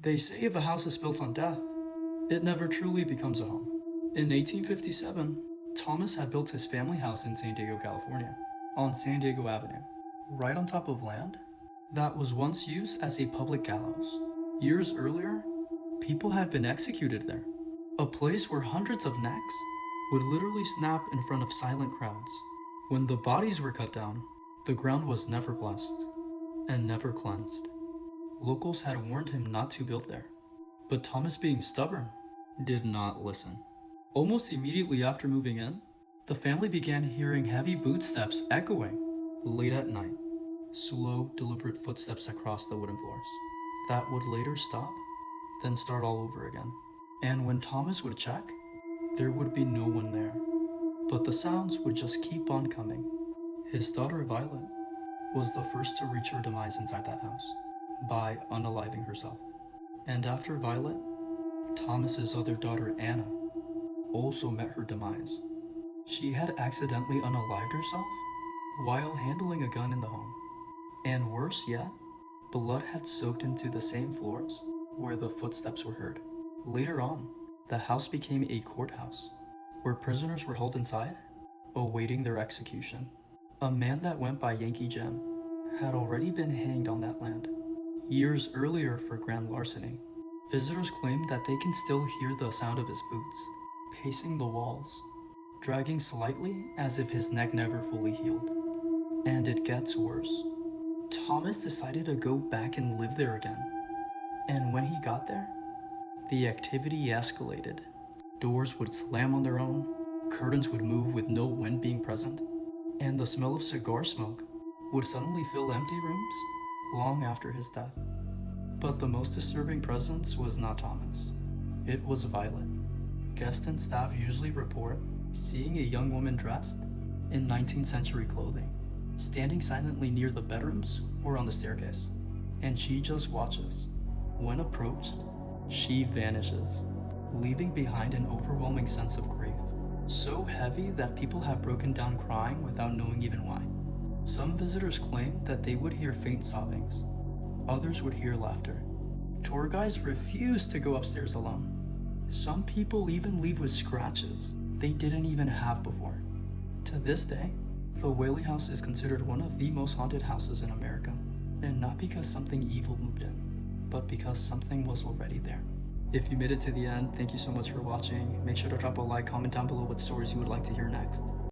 They say if a house is built on death, it never truly becomes a home. In 1857, Thomas had built his family house in San Diego, California, on San Diego Avenue, right on top of land that was once used as a public gallows. Years earlier, people had been executed there, a place where hundreds of necks would literally snap in front of silent crowds. When the bodies were cut down, the ground was never blessed and never cleansed. Locals had warned him not to build there, but Thomas, being stubborn, did not listen. Almost immediately after moving in, the family began hearing heavy bootsteps echoing late at night, slow, deliberate footsteps across the wooden floors that would later stop, then start all over again. And when Thomas would check, there would be no one there, but the sounds would just keep on coming. His daughter Violet was the first to reach her demise inside that house by unaliving herself. And after Violet, Thomas's other daughter Anna also met her demise. She had accidentally unalived herself while handling a gun in the home. And worse yet, blood had soaked into the same floors where the footsteps were heard. Later on, the house became a courthouse where prisoners were held inside, awaiting their execution. A man that went by Yankee Jim had already been hanged on that land years earlier for grand larceny. Visitors claimed that they can still hear the sound of his boots pacing the walls, dragging slightly as if his neck never fully healed. And it gets worse. Thomas decided to go back and live there again. And when he got there, the activity escalated. Doors would slam on their own, curtains would move with no wind being present, and the smell of cigar smoke would suddenly fill empty rooms long after his death. But the most disturbing presence was not Thomas. It was Violet. Guests and staff usually report seeing a young woman dressed in 19th century clothing, standing silently near the bedrooms or on the staircase, and she just watches. When approached, she vanishes, leaving behind an overwhelming sense of grief, so heavy that people have broken down crying without knowing even why. Some visitors claim that they would hear faint sobbings. Others would hear laughter. Tour guides refuse to go upstairs alone. Some people even leave with scratches they didn't even have before. To this day, the Whaley House is considered one of the most haunted houses in America, and not because something evil moved in, but because something was already there. If you made it to the end, thank you so much for watching. Make sure to drop a like, comment down below what stories you would like to hear next.